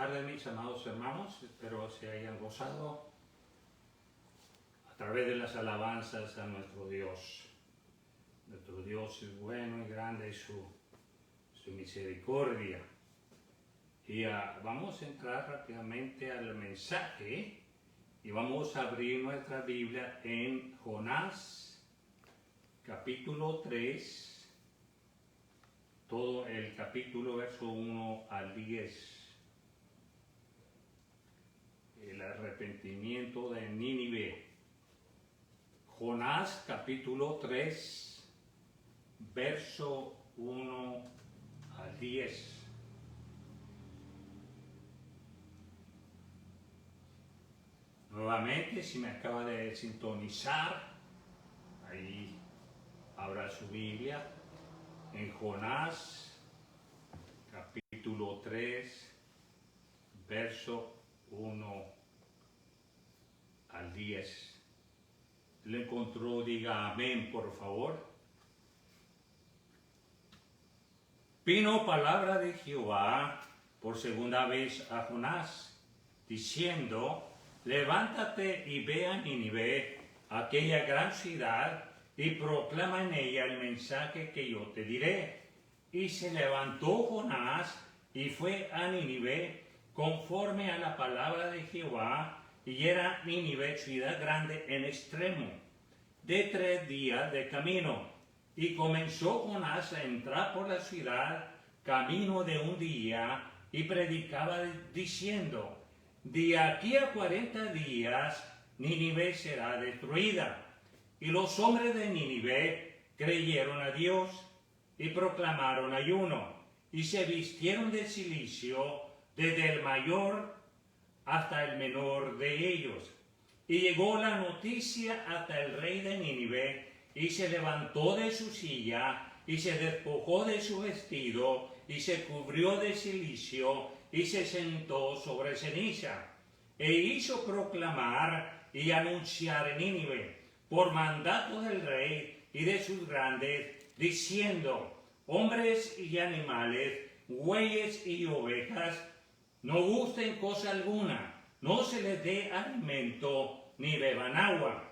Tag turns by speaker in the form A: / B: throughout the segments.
A: tardes, mis amados hermanos. Espero se hayan gozado a través de las alabanzas a nuestro Dios. Nuestro Dios es bueno y grande es su misericordia. Y vamos a entrar rápidamente al mensaje y vamos a abrir nuestra Biblia en Jonás, capítulo 3. Todo el capítulo, verso 1 al 10. El arrepentimiento de Nínive. Jonás, capítulo 3, verso 1 al 10. Nuevamente, si me acaba de sintonizar, ahí abra su Biblia. En Jonás, capítulo 3, verso 1 al 10. ¿Lo encontró? Diga amén, por favor. Vino palabra de Jehová por segunda vez a Jonás, diciendo: levántate y ve a Nínive, aquella gran ciudad, y proclama en ella el mensaje que yo te diré. Y se levantó Jonás y fue a Nínive conforme a la palabra de Jehová, y era Nínive ciudad grande en extremo, de 3 días de camino. Y comenzó Jonás a entrar por la ciudad, camino de 1 día, y predicaba diciendo: de aquí a 40 días Nínive será destruida. Y los hombres de Nínive creyeron a Dios y proclamaron ayuno, y se vistieron de cilicio desde el mayor hasta el menor de ellos. Y llegó la noticia hasta el rey de Nínive, y se levantó de su silla, y se despojó de su vestido, y se cubrió de cilicio, y se sentó sobre ceniza, e hizo proclamar y anunciar en Nínive, por mandato del rey y de sus grandes, diciendo: hombres y animales, bueyes y ovejas, no gusten cosa alguna, no se les dé alimento ni beban agua,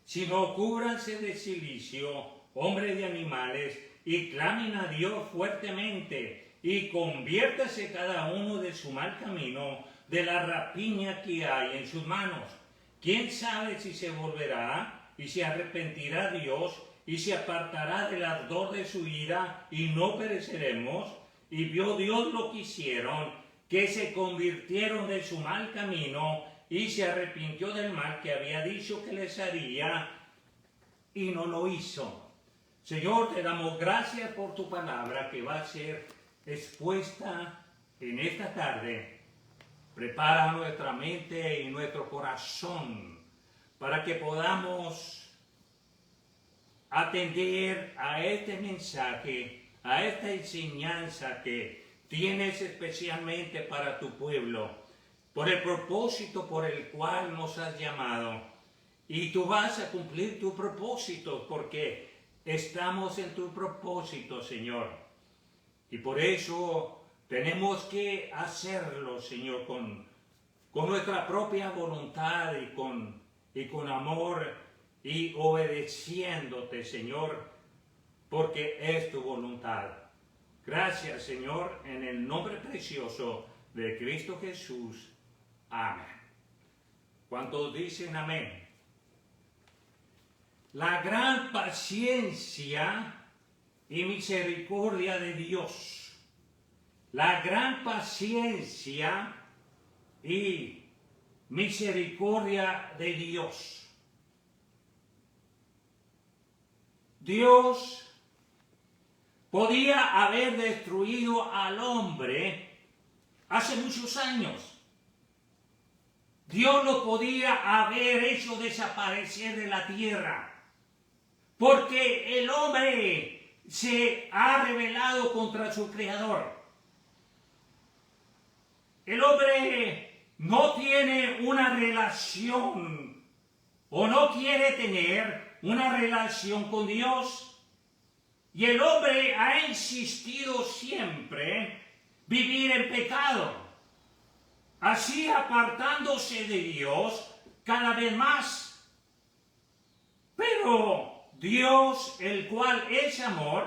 A: sino cúbranse de cilicio, hombres y animales, y clamen a Dios fuertemente, y conviértase cada uno de su mal camino, de la rapiña que hay en sus manos. ¿Quién sabe si se volverá y se arrepentirá Dios y se apartará del ardor de su ira y no pereceremos? Y vio Dios lo que hicieron, que se convirtieron de su mal camino y se arrepintió del mal que había dicho que les haría y no lo hizo. Señor, te damos gracias por tu palabra que va a ser expuesta en esta tarde. Prepara nuestra mente y nuestro corazón para que podamos atender a este mensaje, a esta enseñanza que tienes especialmente para tu pueblo, por el propósito por el cual nos has llamado. Y tú vas a cumplir tu propósito porque estamos en tu propósito, Señor. Y por eso tenemos que hacerlo, Señor, con nuestra propia voluntad y con amor y obedeciéndote, Señor, porque es tu voluntad. Gracias, Señor, en el nombre precioso de Cristo Jesús. Amén. ¿Cuántos dicen amén? La gran paciencia y misericordia de Dios. La gran paciencia y misericordia de Dios. Dios podía haber destruido al hombre hace muchos años. Dios lo podía haber hecho desaparecer de la tierra, porque el hombre se ha rebelado contra su Creador. El hombre no tiene una relación o no quiere tener una relación con Dios. Y el hombre ha insistido siempre vivir en pecado. así apartándose de Dios cada vez más. Pero Dios, el cual es amor,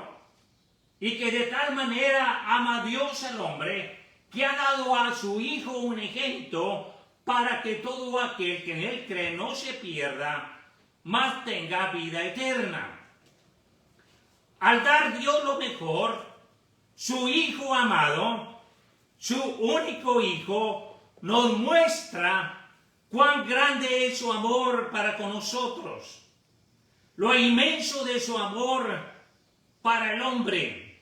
A: y que de tal manera ama a Dios al hombre, que ha dado a su Hijo unigénito, para que todo aquel que en él cree no se pierda, mas tenga vida eterna. Al dar Dios lo mejor, su Hijo amado, su único Hijo, nos muestra cuán grande es su amor para con nosotros, lo inmenso de su amor para el hombre.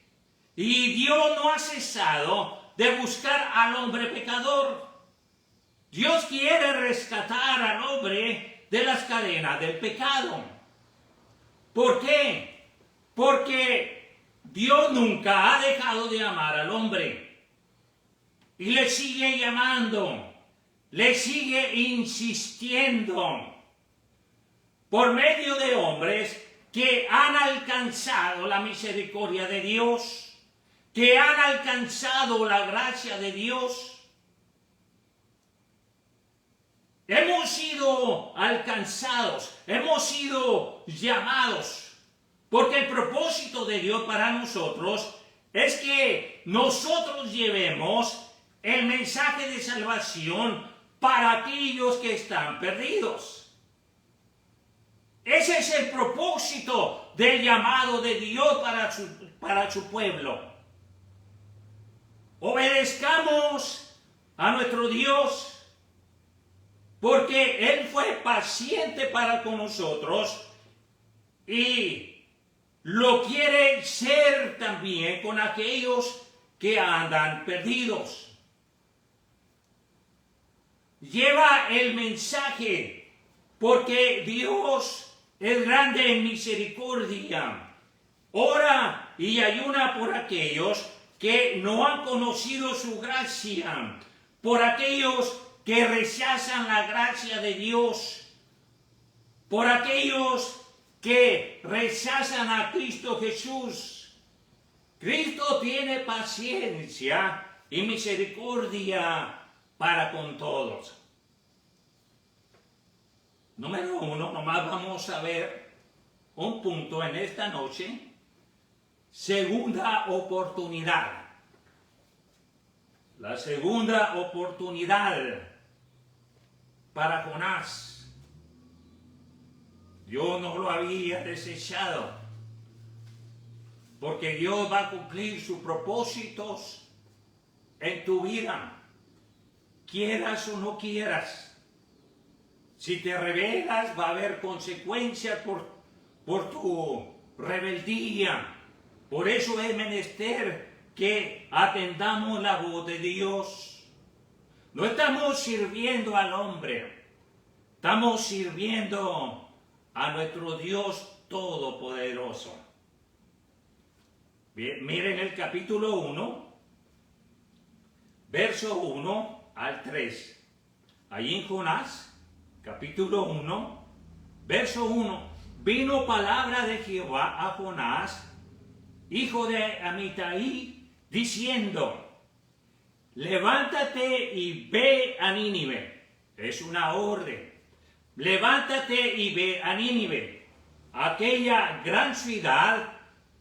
A: Y Dios no ha cesado de buscar al hombre pecador. Dios quiere rescatar al hombre de las cadenas del pecado. ¿Por qué? Porque Dios nunca ha dejado de amar al hombre. Y le sigue llamando, le sigue insistiendo por medio de hombres que han alcanzado la misericordia de Dios, que han alcanzado la gracia de Dios. Hemos sido alcanzados, hemos sido llamados, porque el propósito de Dios para nosotros es que nosotros llevemos el mensaje de salvación para aquellos que están perdidos. Ese es el propósito del llamado de Dios para su pueblo. Obedezcamos a nuestro Dios, porque Él fue paciente para con nosotros y lo quiere ser también con aquellos que andan perdidos. Lleva el mensaje, porque Dios es grande en misericordia. Ora y ayuna por aquellos que no han conocido su gracia, por aquellos que rechazan la gracia de Dios, por aquellos que rechazan a Cristo Jesús. Cristo tiene paciencia y misericordia para con todos. Número 1, nomás vamos a ver un punto en esta noche. Segunda oportunidad. La segunda oportunidad para Jonás. Dios no lo había desechado, porque Dios va a cumplir sus propósitos en tu vida, quieras o no quieras. Si te rebelas, va a haber consecuencias por tu rebeldía. Por eso es menester que atendamos la voz de Dios. No estamos sirviendo al hombre, estamos sirviendo a nuestro Dios Todopoderoso. Bien, miren el capítulo 1, verso 1 al 3. Allí en Jonás, capítulo 1, verso 1, vino palabra de Jehová a Jonás, hijo de Amitai, diciendo: levántate y ve a Nínive. Es una orden. Levántate y ve a Nínive, aquella gran ciudad,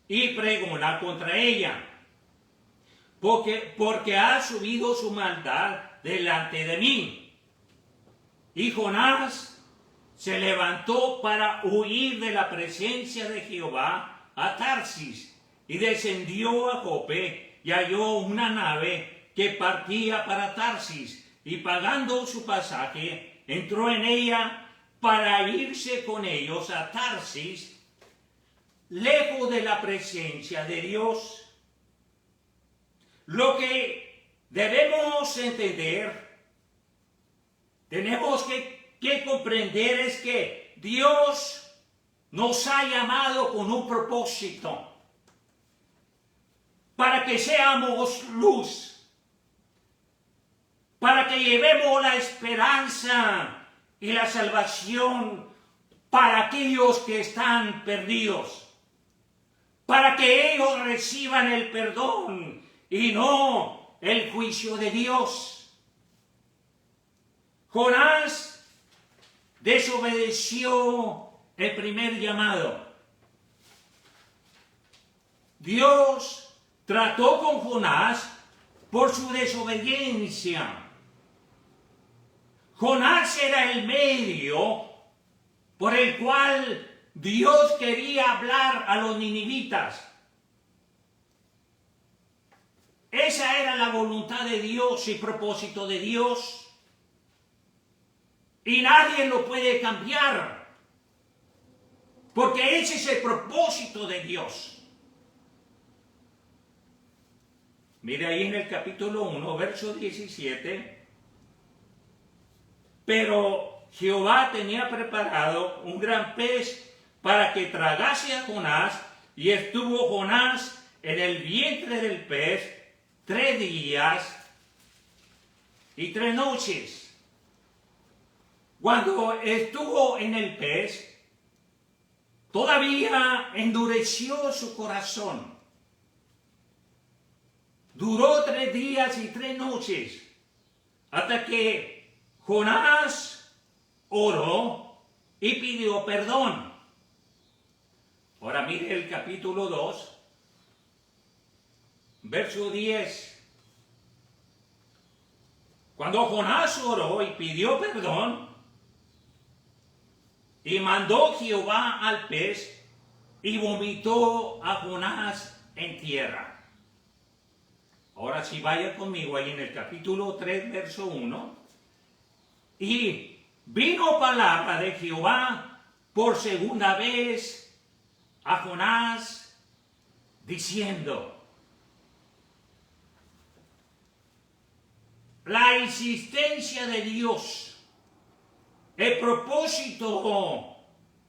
A: y pregona contra ella, porque ha subido su maldad delante de mí. Y Jonás se levantó para huir de la presencia de Jehová a Tarsis, y descendió a Jope, y halló una nave que partía para Tarsis, y pagando su pasaje, entró en ella para irse con ellos a Tarsis, lejos de la presencia de Dios. Lo que debemos entender, tenemos que comprender es que Dios nos ha llamado con un propósito, para que seamos luz, para que llevemos la esperanza y la salvación para aquellos que están perdidos, para que ellos reciban el perdón y no el juicio de Dios. Jonás desobedeció el primer llamado. Dios trató con Jonás por su desobediencia. Jonás era el medio por el cual Dios quería hablar a los ninivitas. Esa era la voluntad de Dios y propósito de Dios. Y nadie lo puede cambiar. Porque ese es el propósito de Dios. Mire ahí en el capítulo 1, verso 17. Pero Jehová tenía preparado un gran pez para que tragase a Jonás, y estuvo Jonás en el vientre del pez 3 días y 3 noches. Cuando estuvo en el pez, todavía endureció su corazón. Duró 3 días y 3 noches, hasta que Jonás oró y pidió perdón. Ahora mire el capítulo 2, verso 10. Cuando Jonás oró y pidió perdón, y mandó Jehová al pez, y vomitó a Jonás en tierra. Ahora sí, vaya conmigo ahí en el capítulo 3, verso 1. Y vino palabra de Jehová por segunda vez a Jonás, diciendo: la insistencia de Dios, el propósito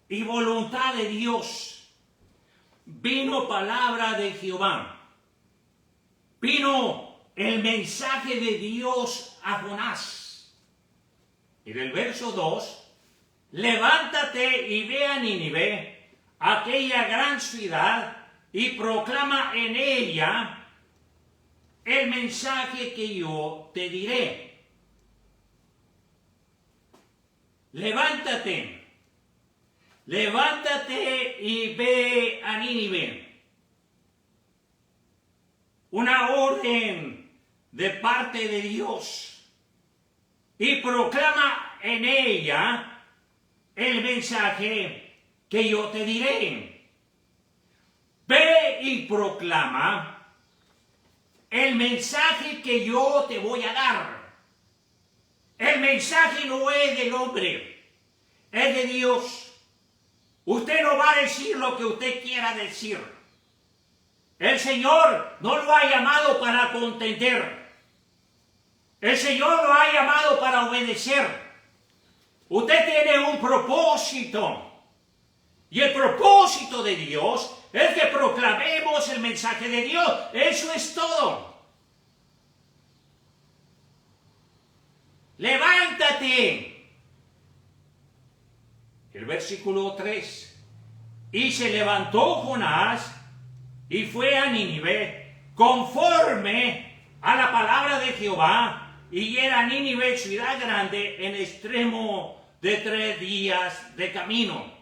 A: y voluntad de Dios. Vino palabra de Jehová. Vino el mensaje de Dios a Jonás. Y del verso 2, levántate y ve a Nínive, aquella gran ciudad, y proclama en ella el mensaje que yo te diré. Levántate, levántate y ve a Nínive. Una orden de parte de Dios. Y proclama en ella el mensaje que yo te diré. Ve y proclama el mensaje que yo te voy a dar. El mensaje no es del hombre, es de Dios. Usted no va a decir lo que usted quiera decir. El Señor no lo ha llamado para contender. El Señor lo ha llamado para obedecer. Usted tiene un propósito. Y el propósito de Dios es que proclamemos el mensaje de Dios. Eso es todo. Levántate. El versículo 3. Y se levantó Jonás y fue a Nínive conforme a la palabra de Jehová, y era Nínive ciudad grande en extremo de 3 días de camino.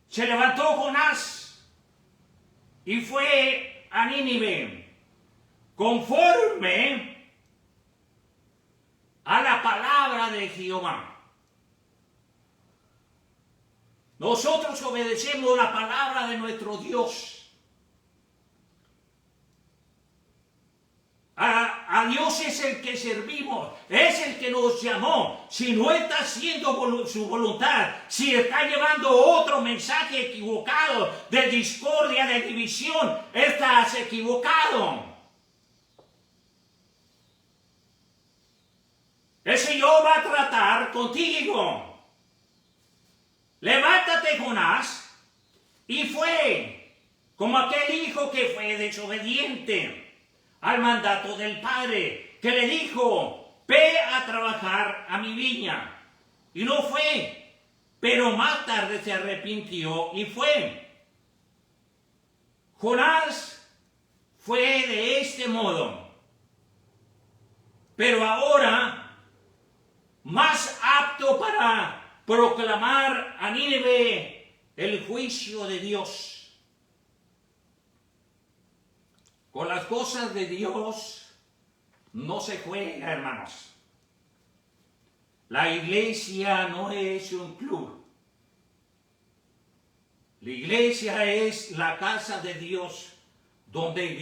A: Se levantó Jonás y fue a Nínive conforme a la palabra de Jehová. Nosotros obedecemos la palabra de nuestro Dios. A Dios es el que servimos, es el que nos llamó. Si no está haciendo su voluntad, si está llevando otro mensaje equivocado de discordia, de división, estás equivocado. El Señor va a tratar contigo. Levántate, Jonás, y fue como aquel hijo que fue desobediente al mandato del padre, que le dijo: ve a trabajar a mi viña. Y no fue, pero más tarde se arrepintió y fue. Jonás fue de este modo. Pero ahora proclamar a Nínive el juicio de Dios. Con las cosas de Dios no se juega, hermanos. La iglesia no es un club. La iglesia es la casa de Dios, donde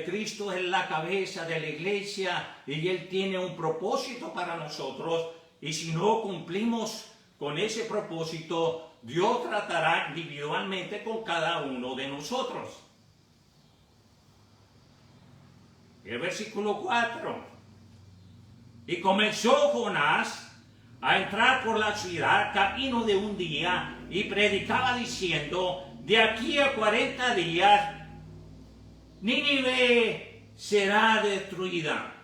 A: Cristo es la cabeza de la iglesia y Él tiene un propósito para nosotros. Y si no cumplimos con ese propósito, Dios tratará individualmente con cada uno de nosotros. El versículo 4. Y comenzó Jonás a entrar por la ciudad camino de un día y predicaba diciendo: de aquí a 40 días Nínive será destruida.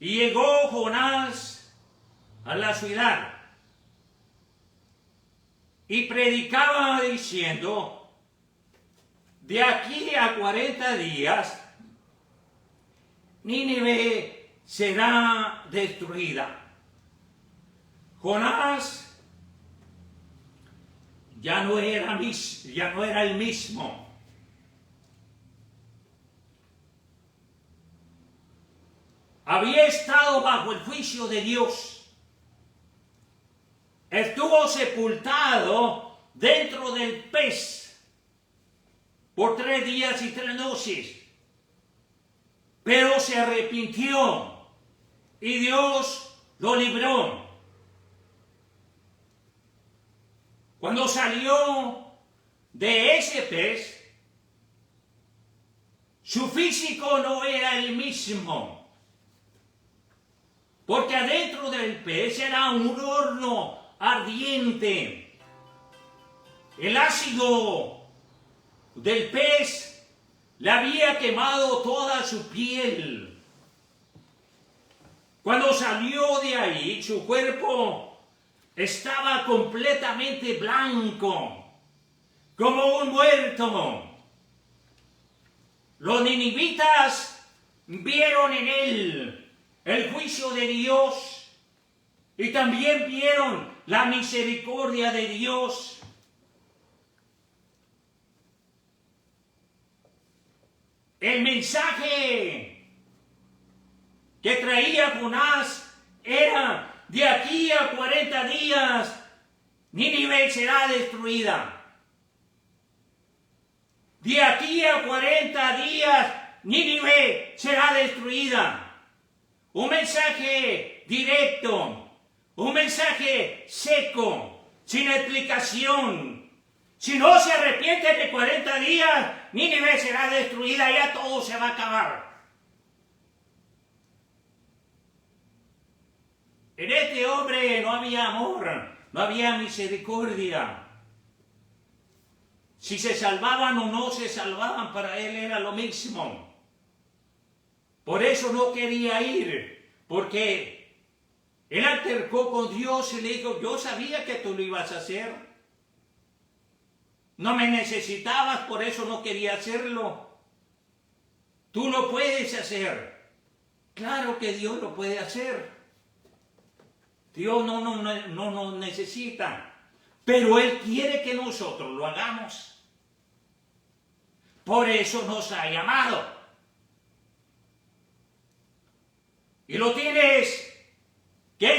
A: Y llegó Jonás a la ciudad y predicaba diciendo: de aquí a 40 días Nínive será destruida. Jonás ya no era el mismo. Había estado bajo el juicio de Dios. Estuvo sepultado dentro del pez por 3 días y 3 noches. Pero se arrepintió y Dios lo libró. Cuando salió de ese pez, su físico no era el mismo, porque adentro del pez era un horno ardiente. El ácido del pez le había quemado toda su piel. Cuando salió de ahí, su cuerpo estaba completamente blanco, como un muerto. Los ninivitas vieron en él el juicio de Dios y también vieron la misericordia de Dios. El mensaje que traía Jonás era: de aquí a 40 días Nínive será destruida. De aquí a 40 días Nínive será destruida. Un mensaje directo, un mensaje seco, sin explicación. Si no se arrepienten de 40 días, Nínive será destruida, ya todo se va a acabar. En este hombre no había amor, no había misericordia. Si se salvaban o no se salvaban, para él era lo mismo. Por eso no quería ir, porque él altercó con Dios y le dijo: yo sabía que tú lo ibas a hacer. No me necesitabas, por eso no quería hacerlo. Tú lo puedes hacer. Claro que Dios lo puede hacer. Dios no nos necesita. Pero Él quiere que nosotros lo hagamos. Por eso nos ha llamado. Y lo tienes que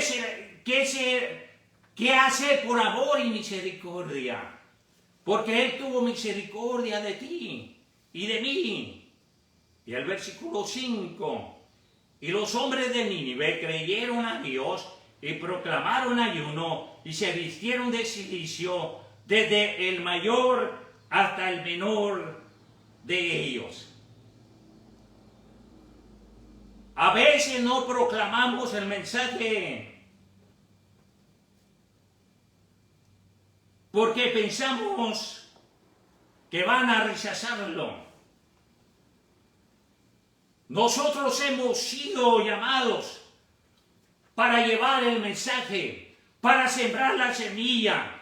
A: hacer por amor y misericordia. Porque Él tuvo misericordia de ti y de mí. Y el versículo 5. Y los hombres de Nínive creyeron a Dios y proclamaron ayuno y se vistieron de cilicio, desde el mayor hasta el menor de ellos. A veces no proclamamos el mensaje porque pensamos que van a rechazarlo. Nosotros hemos sido llamados para llevar el mensaje, para sembrar la semilla.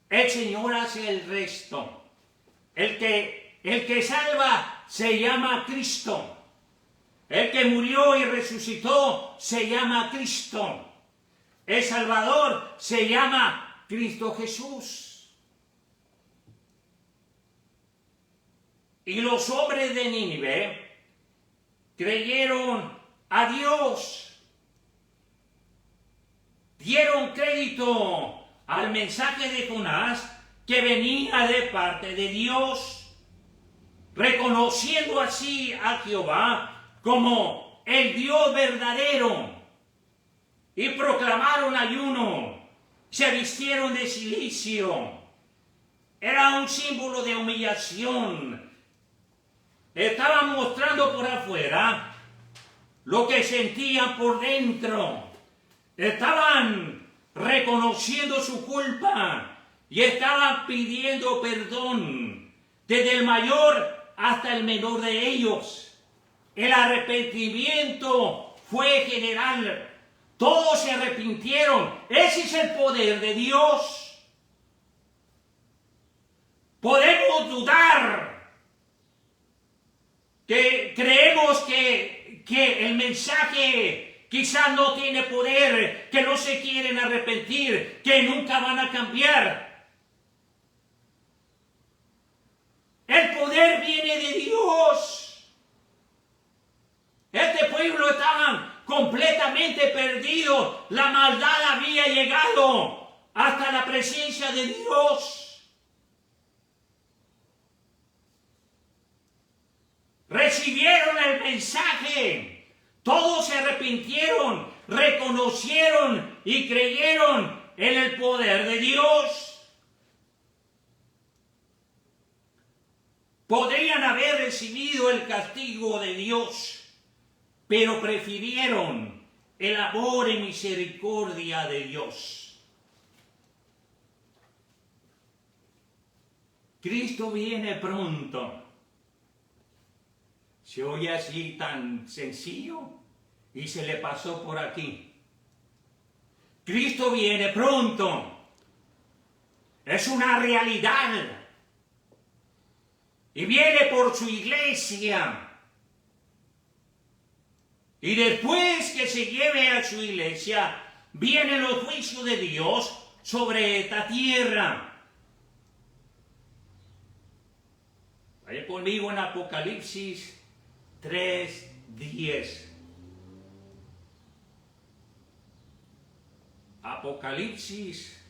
A: El Señor hace el resto. El que salva se llama Cristo. El que murió y resucitó se llama Cristo. El Salvador se llama Cristo Jesús. Y los hombres de Nínive creyeron a Dios, dieron crédito al mensaje de Jonás que venía de parte de Dios, reconociendo así a Jehová como el Dios verdadero, y proclamaron ayuno, se vistieron de cilicio. Era un símbolo de humillación. Estaban mostrando por afuera lo que sentían por dentro. Estaban reconociendo su culpa y estaban pidiendo perdón, desde el mayor hasta el menor de ellos. El arrepentimiento fue general. Todos se arrepintieron. Ese es el poder de Dios. Podemos dudar, que creemos que el mensaje quizás no tiene poder, que no se quieren arrepentir, que nunca van a cambiar. El poder viene de Dios. Este pueblo estaba completamente perdido. La maldad había llegado hasta la presencia de Dios. Recibieron el mensaje, todos se arrepintieron, reconocieron y creyeron en el poder de Dios. Podrían haber recibido el castigo de Dios, pero prefirieron el amor y misericordia de Dios. Cristo viene pronto. Se oye así tan sencillo y se le pasó por aquí. Cristo viene pronto. Es una realidad. Y viene por su iglesia. Y después que se lleve a su iglesia, vienen los juicios de Dios sobre esta tierra. Vaya conmigo en Apocalipsis 3:10. Apocalipsis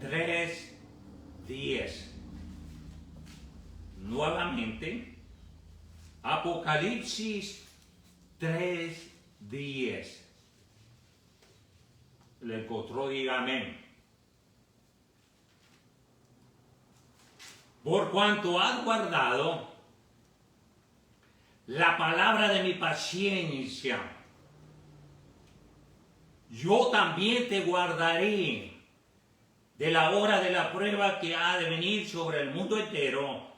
A: 3:10. Nuevamente, Apocalipsis 3:10. Le encontró, diga amén. Por cuanto has guardado la palabra de mi paciencia, yo también te guardaré de la hora de la prueba que ha de venir sobre el mundo entero,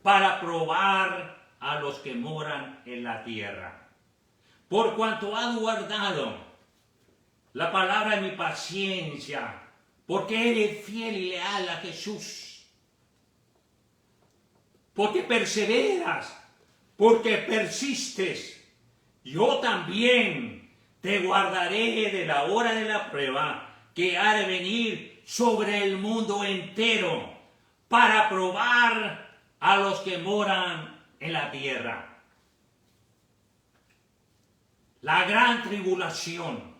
A: para probar a los que moran en la tierra. Por cuanto has guardado la palabra de mi paciencia, porque eres fiel y leal a Jesús, porque perseveras, porque persistes, yo también te guardaré de la hora de la prueba que ha de venir sobre el mundo entero, para probar a los que moran en la tierra. La gran tribulación,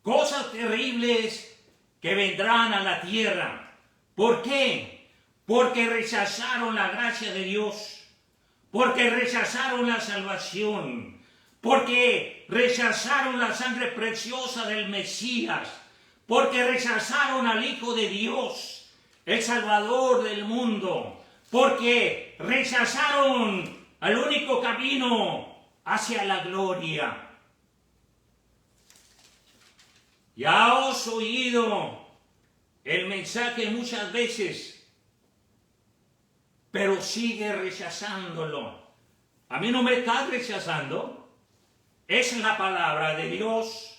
A: cosas terribles que vendrán a la tierra. ¿Por qué? Porque rechazaron la gracia de Dios, porque rechazaron la salvación, porque rechazaron la sangre preciosa del Mesías, porque rechazaron al Hijo de Dios, el Salvador del mundo, porque rechazaron al único camino hacia la gloria. Ya os he oído el mensaje muchas veces, pero sigue rechazándolo. A mí no me está rechazando. Es la palabra de Dios.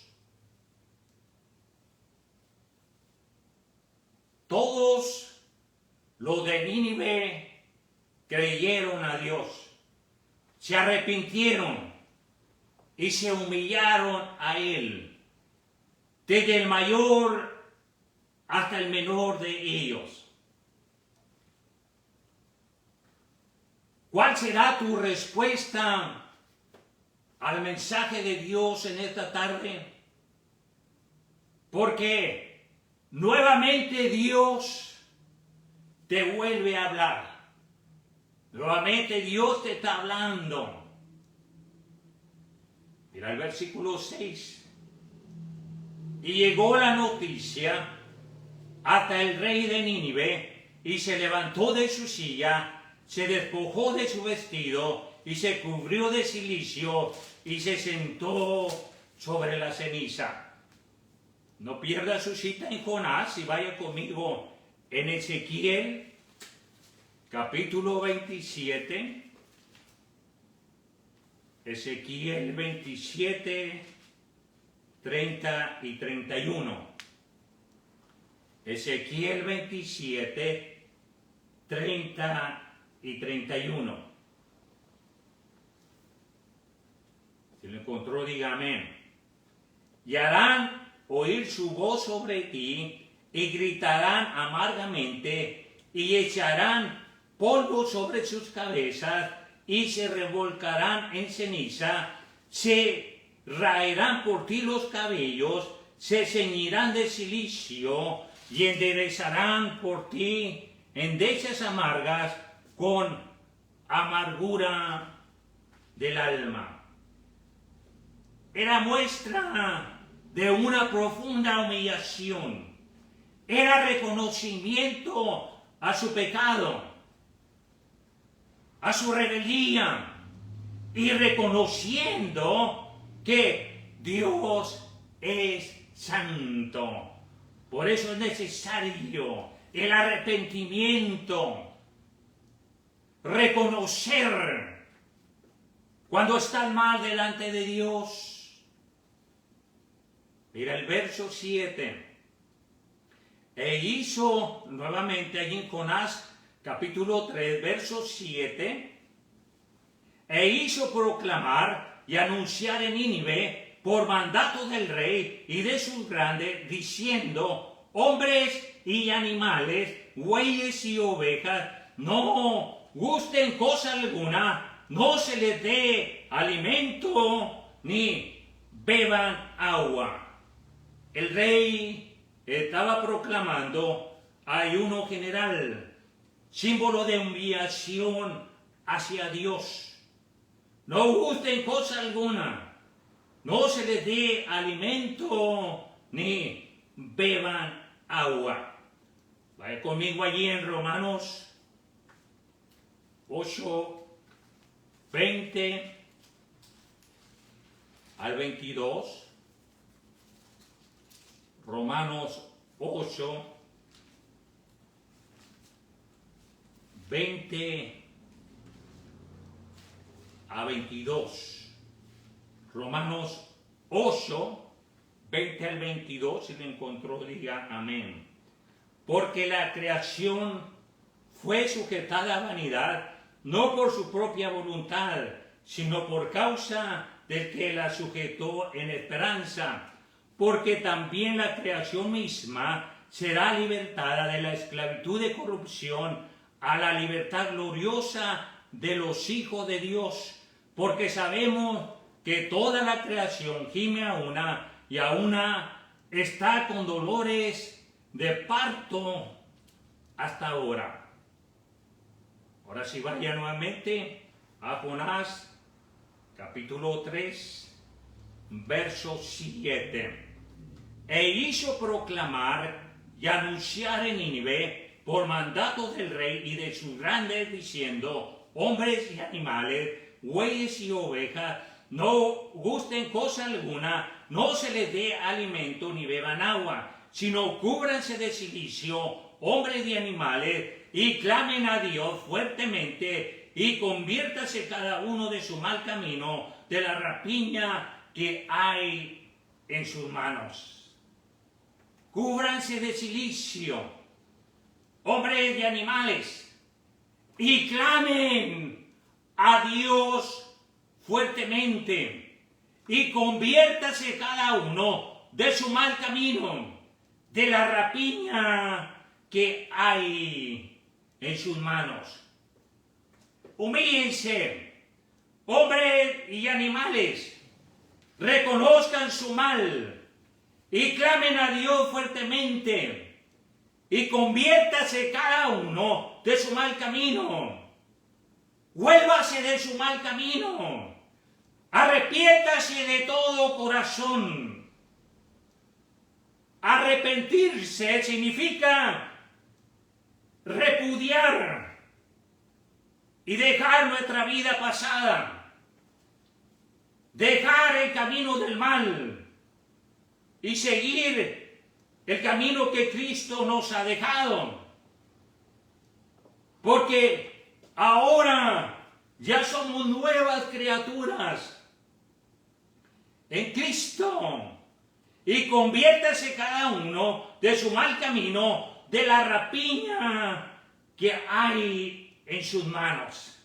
A: Todos los de Nínive creyeron a Dios. se arrepintieron y se humillaron a Él, desde el mayor hasta el menor de ellos. ¿Cuál será tu respuesta al mensaje de Dios en esta tarde? Porque nuevamente Dios te vuelve a hablar. Nuevamente Dios te está hablando. Mira el versículo 6. Y llegó la noticia hasta el rey de Nínive, y se levantó de su silla, se despojó de su vestido, y se cubrió de cilicio, y se sentó sobre la ceniza. No pierda su cita en Jonás y vaya conmigo en Ezequiel, capítulo 27. Ezequiel 27, 30 y 31. Ezequiel 27, 30 y 31. Si lo encontró, diga amén. Y harán oír su voz sobre ti, y gritarán amargamente, y echarán polvo sobre sus cabezas, y se revolcarán en ceniza, se raerán por ti los cabellos, se ceñirán de cilicio, y enderezarán por ti endechas amargas con amargura del alma. Era muestra de una profunda humillación. Era reconocimiento a su pecado, a su rebeldía, y reconociendo que Dios es santo. Por eso es necesario el arrepentimiento, reconocer cuando está mal delante de Dios. Mira el verso 7. E hizo nuevamente allí en Jonás capítulo 3, verso 7. E hizo proclamar y anunciar en Nínive por mandato del rey y de sus grandes, diciendo: hombres y animales, bueyes y ovejas, no gusten cosa alguna, no se les dé alimento ni beban agua. El rey estaba proclamando ayuno general, símbolo de humillación hacia Dios. No gusten cosa alguna, no se les dé alimento ni beban agua. Vaya conmigo allí en Romanos 8, 20 al 22. Romanos 8, 20 a 22. Romanos 8, 20 al 22, si lo encontró, diga amén. Porque la creación fue sujetada a vanidad, no por su propia voluntad, sino por causa del que la sujetó en esperanza. Porque también la creación misma será libertada de la esclavitud de corrupción a la libertad gloriosa de los hijos de Dios. Porque sabemos que toda la creación gime a una y a una está con dolores de parto hasta ahora. Ahora sí, vaya nuevamente a Jonás capítulo 3, verso 7. E hizo proclamar y anunciar en Nínive por mandato del rey y de sus grandes, diciendo: hombres y animales, bueyes y ovejas, no gusten cosa alguna, no se les dé alimento ni beban agua, sino cúbranse de cilicio, hombres y animales, y clamen a Dios fuertemente, y conviértase cada uno de su mal camino, de la rapiña que hay en sus manos. Cúbranse de cilicio, hombres y animales, y clamen a Dios fuertemente y conviértase cada uno de su mal camino, de la rapiña que hay en sus manos. Humíllense, hombres y animales, reconozcan su mal y clamen a Dios fuertemente y conviértase cada uno de su mal camino. Vuélvase de su mal camino. Arrepiéntase de todo corazón. Arrepentirse significa repudiar y dejar nuestra vida pasada. Dejar el camino del mal y seguir el camino que Cristo nos ha dejado. Porque ahora ya somos nuevas criaturas en Cristo. Y conviértase cada uno de su mal camino, de la rapiña que hay en sus manos.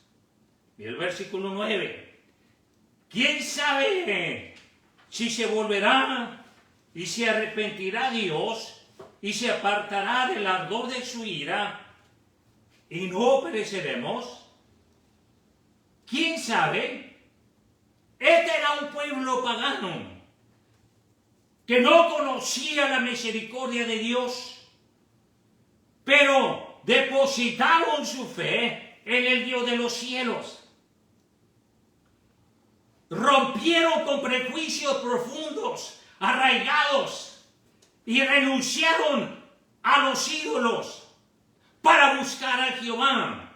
A: Y el versículo 9. ¿Quién sabe si se volverá y se arrepentirá Dios y se apartará del ardor de su ira y no pereceremos? ¿Quién sabe? Este era un pueblo pagano que no conocía la misericordia de Dios, pero depositaron su fe en el Dios de los cielos. Rompieron con prejuicios profundos, arraigados, y renunciaron a los ídolos para buscar a Jehová.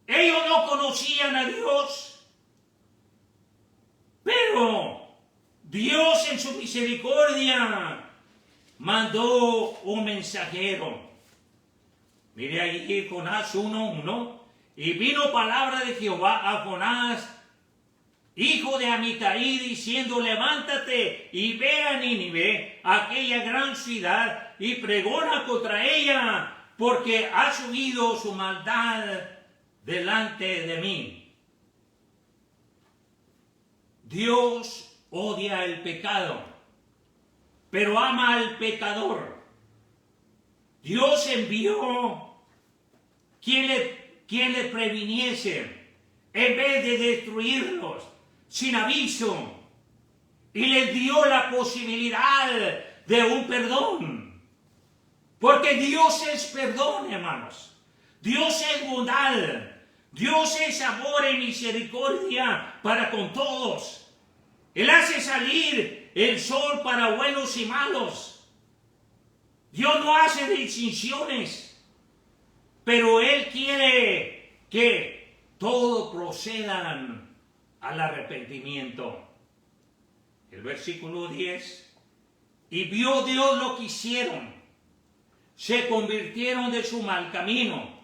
A: Ellos no conocían a Dios, pero Dios en su misericordia mandó un mensajero. Mire ahí Jonás 1:1. Y vino palabra de Jehová a Jonás, hijo de Amitai, diciendo: levántate y ve a Nínive, aquella gran ciudad, y pregona contra ella, porque ha subido su maldad delante de mí. Dios odia el pecado, pero ama al pecador. Dios envió quien le previniese en vez de destruirlos sin aviso, y les dio la posibilidad de un perdón. Porque Dios es perdón, hermanos. Dios es bondad. Dios es amor y misericordia para con todos. Él hace salir el sol para buenos y malos. Dios no hace distinciones, pero Él quiere que todos procedan al arrepentimiento. El versículo 10. Y vio Dios lo que hicieron. Se convirtieron de su mal camino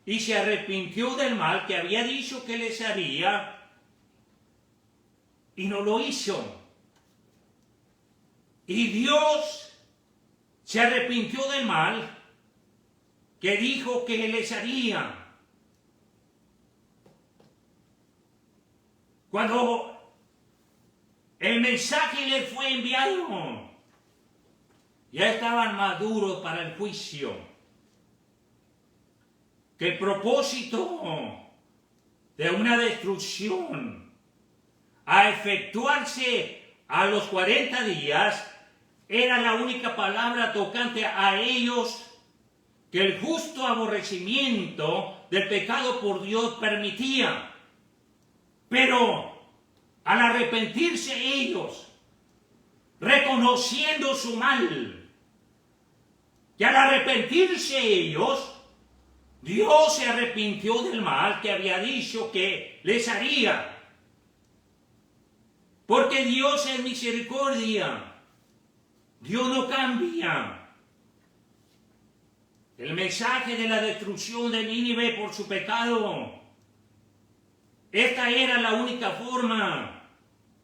A: y se arrepintió del mal que había dicho que les haría, y no lo hizo. Y Dios se arrepintió del mal que dijo que les haría. Cuando el mensaje les fue enviado, ya estaban maduros para el juicio. Que el propósito de una destrucción a efectuarse a los 40 días era la única palabra tocante a ellos que el justo aborrecimiento del pecado por Dios permitía. Pero al arrepentirse ellos, reconociendo su mal, y al arrepentirse ellos, Dios se arrepintió del mal que había dicho que les haría. Porque Dios es misericordia. Dios no cambia. El mensaje de la destrucción de Nínive por su pecado, esta era la única forma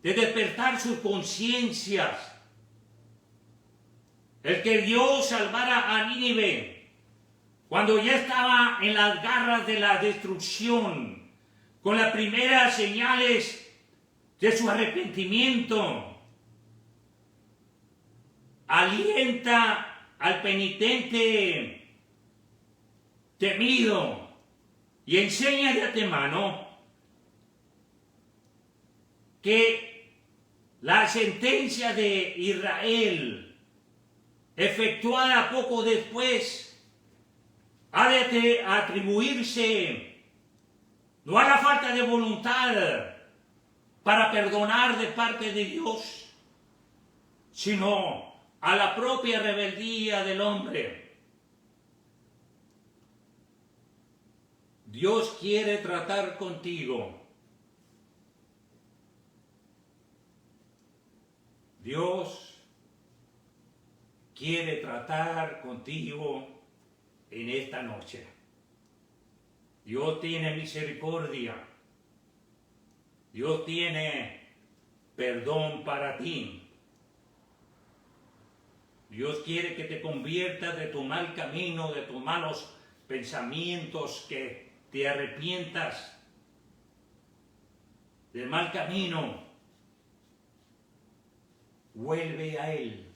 A: de despertar sus conciencias. El que Dios salvara a Nínive cuando ya estaba en las garras de la destrucción, con las primeras señales de su arrepentimiento. Alienta al penitente temido y enseña de antemano que la sentencia de Israel, efectuada poco después, ha de atribuirse no a la falta de voluntad para perdonar de parte de Dios, sino a la propia rebeldía del hombre. Dios quiere tratar contigo. Dios quiere tratar contigo en esta noche. Dios tiene misericordia. Dios tiene perdón para ti. Dios quiere que te conviertas de tu mal camino, de tus malos pensamientos, que te arrepientas del mal camino. Vuelve a Él.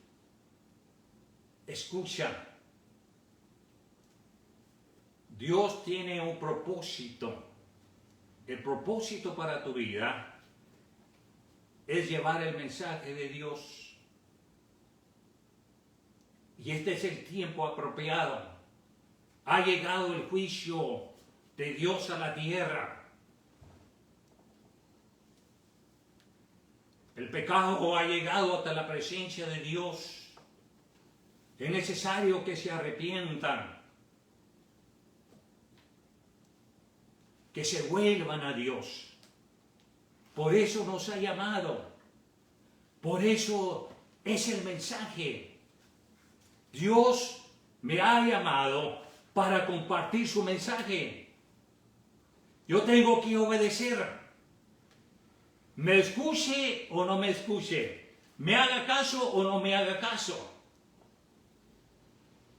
A: Escucha. Dios tiene un propósito. El propósito para tu vida es llevar el mensaje de Dios. Y este es el tiempo apropiado. Ha llegado el juicio de Dios a la tierra. El pecado ha llegado hasta la presencia de Dios. Es necesario que se arrepientan, que se vuelvan a Dios. Por eso nos ha llamado. Por eso es el mensaje. Dios me ha llamado para compartir su mensaje. Yo tengo que obedecer. Me escuche o no me escuche. Me haga caso o no me haga caso.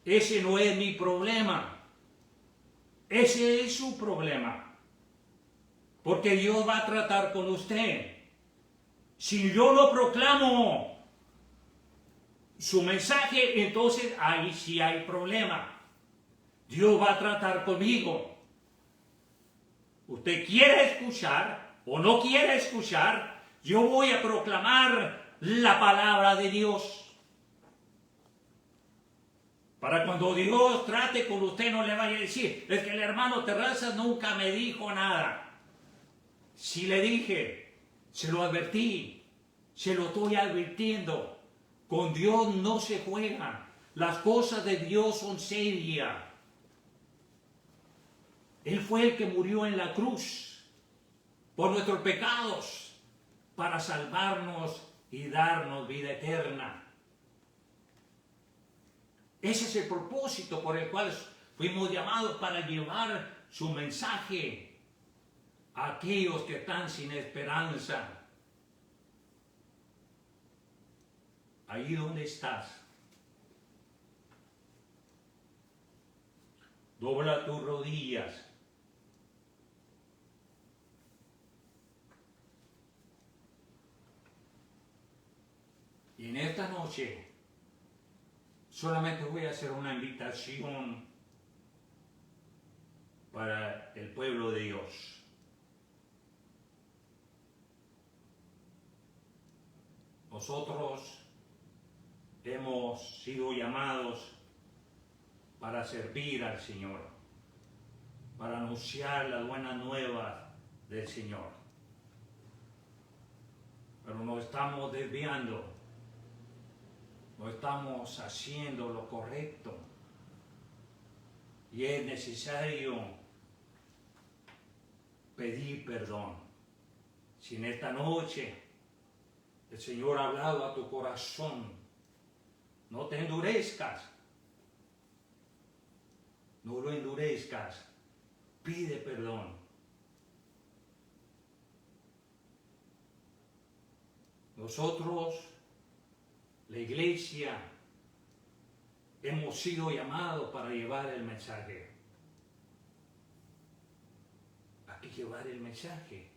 A: Ese no es mi problema. Ese es su problema. Porque Dios va a tratar con usted. Si yo lo proclamo su mensaje, entonces ahí sí hay problema. Dios va a tratar conmigo. Usted quiere escuchar o no quiere escuchar, yo voy a proclamar la palabra de Dios. Para cuando Dios trate con usted, no le vaya a decir, es que el hermano Terrazas nunca me dijo nada. Si le dije, se lo advertí, se lo estoy advirtiendo. Con Dios no se juega. Las cosas de Dios son serias. Él fue el que murió en la cruz por nuestros pecados para salvarnos y darnos vida eterna. Ese es el propósito por el cual fuimos llamados, para llevar su mensaje a aquellos que están sin esperanza. Ahí donde estás, dobla tus rodillas. Y en esta noche solamente voy a hacer una invitación para el pueblo de Dios. Nosotros hemos sido llamados para servir al Señor, para anunciar las buenas nuevas del Señor. Pero nos estamos desviando, no estamos haciendo lo correcto. Y es necesario pedir perdón. Si en esta noche el Señor ha hablado a tu corazón, no te endurezcas. No lo endurezcas. Pide perdón. Nosotros, la iglesia, hemos sido llamados para llevar el mensaje. Aquí llevar el mensaje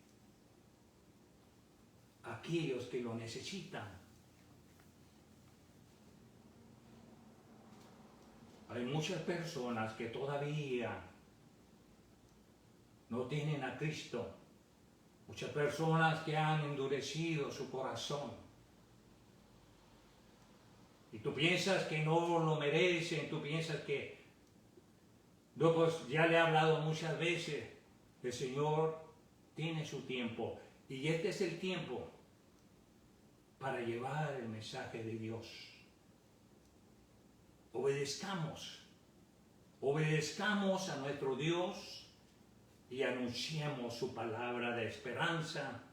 A: a aquellos que lo necesitan. Hay muchas personas que todavía no tienen a Cristo. Muchas personas que han endurecido su corazón. Y tú piensas que no lo merecen, tú piensas que... No, pues ya le he hablado muchas veces, el Señor tiene su tiempo. Y este es el tiempo para llevar el mensaje de Dios. Obedezcamos a nuestro Dios y anunciemos su palabra de esperanza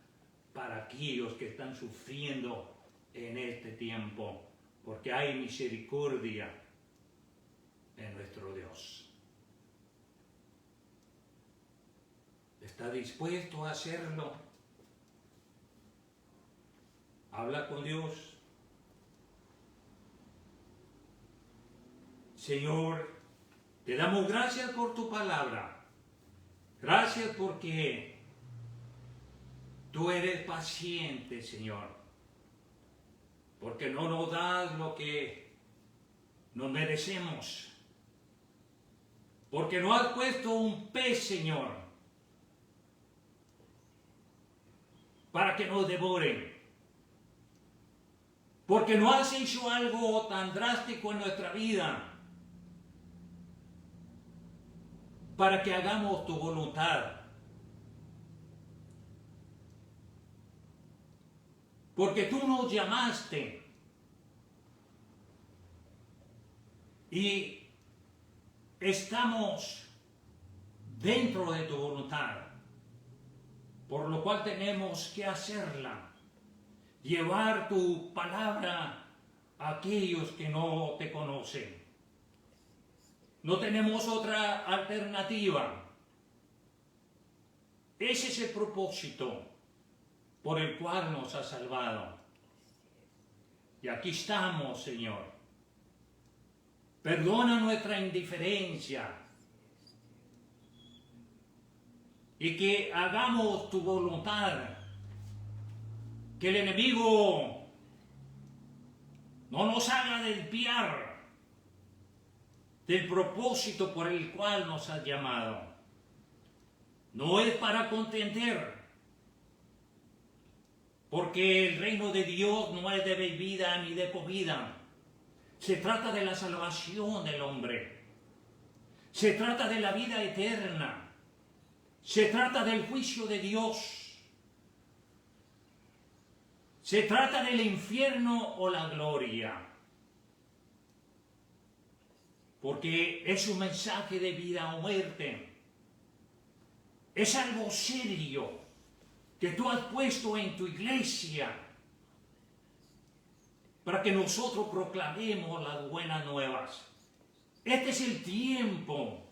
A: para aquellos que están sufriendo en este tiempo, porque hay misericordia en nuestro Dios. ¿Está dispuesto a hacerlo? Habla con Dios. Señor, te damos gracias por tu palabra. Gracias porque tú eres paciente, Señor. Porque no nos das lo que nos merecemos. Porque no has puesto un pez, Señor, para que nos devoren. Porque no has hecho algo tan drástico en nuestra vida para que hagamos tu voluntad. Porque tú nos llamaste y estamos dentro de tu voluntad, por lo cual tenemos que hacerla, llevar tu palabra a aquellos que no te conocen. No tenemos otra alternativa. Ese es el propósito por el cual nos has salvado. Y aquí estamos, Señor. Perdona nuestra indiferencia y que hagamos tu voluntad. Que el enemigo no nos haga desviar del propósito por el cual nos has llamado. No es para contender, porque el reino de Dios no es de bebida ni de comida. Se trata de la salvación del hombre. Se trata de la vida eterna. Se trata del juicio de Dios. Se trata del infierno o la gloria. Porque es un mensaje de vida o muerte. Es algo serio que tú has puesto en tu iglesia para que nosotros proclamemos las buenas nuevas. Este es el tiempo.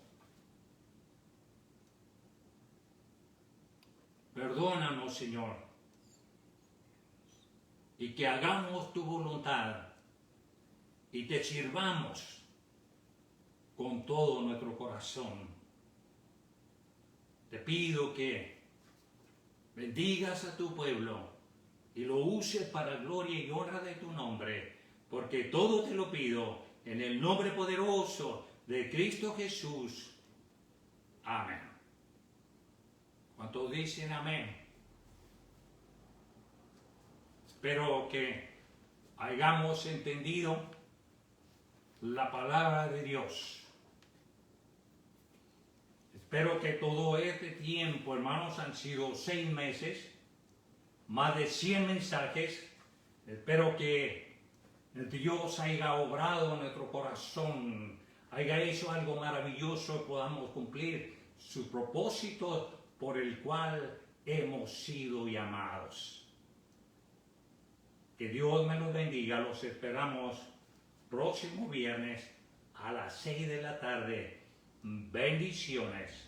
A: Perdónanos, Señor, y que hagamos tu voluntad y te sirvamos con todo nuestro corazón. Te pido que bendigas a tu pueblo y lo uses para gloria y honra de tu nombre, porque todo te lo pido en el nombre poderoso de Cristo Jesús. Amén. ¿Cuántos dicen amén? Espero que hayamos entendido la palabra de Dios. Espero que todo este tiempo, hermanos, han sido 6 meses, más de 100 mensajes. Espero que Dios haya obrado en nuestro corazón, haya hecho algo maravilloso y podamos cumplir su propósito por el cual hemos sido llamados. Que Dios me los bendiga. Los esperamos próximo viernes a las 6 de la tarde. Bendiciones.